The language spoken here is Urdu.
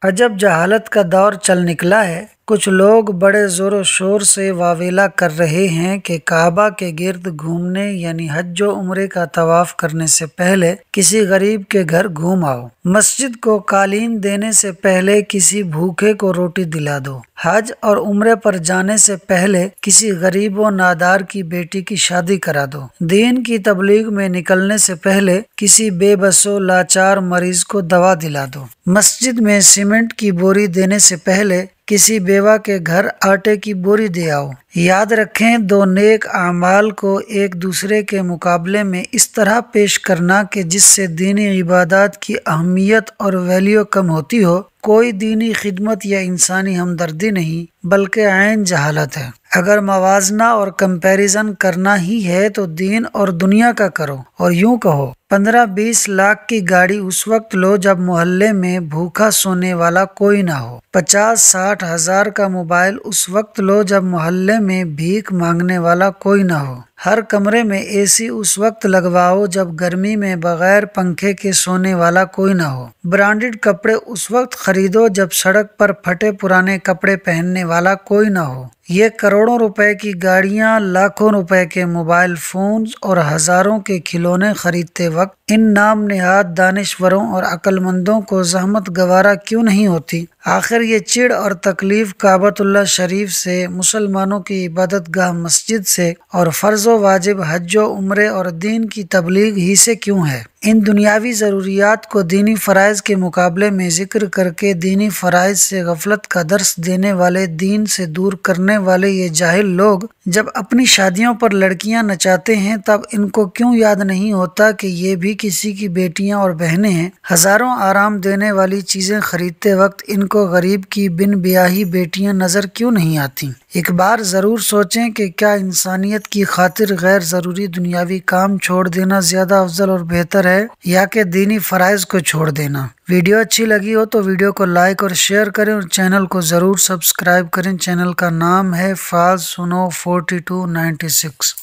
عجب جہالت کا دور چل نکلا ہے۔ کچھ لوگ بڑے زور و شور سے واویلا کر رہے ہیں کہ کعبہ کے گرد گھومنے یعنی حج و عمرے کا طواف کرنے سے پہلے کسی غریب کے گھر گھوم آؤ، مسجد کو قالین دینے سے پہلے کسی بھوکے کو روٹی دلا دو، حج اور عمرے پر جانے سے پہلے کسی غریب و نادار کی بیٹی کی شادی کرا دو، دین کی تبلیغ میں نکلنے سے پہلے کسی بے بس و لاچار مریض کو دوا دلا دو، مسجد میں سیمنٹ کی بوری دینے سے پہلے کسی بیوہ کے گھر آٹے کی بوری دے آؤ۔ یاد رکھیں، دو نیک اعمال کو ایک دوسرے کے مقابلے میں اس طرح پیش کرنا کہ جس سے دینی عبادات کی اہمیت اور ویلیو کم ہوتی ہو، کوئی دینی خدمت یا انسانی ہمدردی نہیں بلکہ عین جہالت ہے۔ اگر موازنہ اور کمپیریزن کرنا ہی ہے تو دین اور دنیا کا کرو، اور یوں کہو 15-20 لاکھ کی گاڑی اس وقت لو جب محلے میں بھوکا سونے والا کوئی نہ ہو، 50-60 ہزار کا موبائل اس وقت لو جب محلے میں بھیک مانگنے والا کوئی نہ ہو، ہر کمرے میں اے سی اس وقت لگواؤ جب گرمی میں بغیر پنکھے کے سونے والا کوئی نہ ہو، برانڈڈ کپڑے اس وقت خریدو جب سڑک پر پھٹے پرانے کپڑے پہننے والا کوئی نہ ہو۔ یہ کروڑوں روپے کی گاڑیاں، لاکھوں روپے کے موبائل فونز اور ہزاروں کے کھلونے خریدتے وقت ان نام نہاد دانشوروں اور عقل مندوں کو زحمت گوارا کیوں نہیں ہوتی؟ آخر یہ چڑ اور تکلیف کعبۃ اللہ شریف سے، مسلمانوں کی عبادت گاہ مسجد سے اور فرض و واجب حج و عمرے اور دین کی تبلیغ ہی سے کیوں ہے؟ ان دنیاوی ضروریات کو دینی فرائض کے مقابلے میں ذکر کر کے دینی فرائض سے غفلت کا درس دینے والے، دین سے دور کرنے والے یہ جاہل لوگ جب اپنی شادیوں پر لڑکیاں نچاتے ہیں تب ان کو کیوں یاد نہیں ہوتا کہ یہ بھی کسی کی بیٹیاں اور بہنیں ہیں؟ ہزاروں آرام دینے والی چیزیں خریدتے وقت ان کو غریب کی بن بیاہی بیٹیاں نظر کیوں نہیں آتی؟ ایک بار ضرور سوچیں کہ کیا انسانیت کی خاطر غیر ضروری دنیاوی کام چھوڑ دینا زیادہ افضل اور بہتر ہے یا کہ دینی فرائض کو چھوڑ دینا؟ ویڈیو اچھی لگی ہو تو ویڈیو کو لائک اور شیئر کریں اور چینل کو ضرور سبسکرائب کریں۔ چینل کا نام ہے فاز سنو 4296۔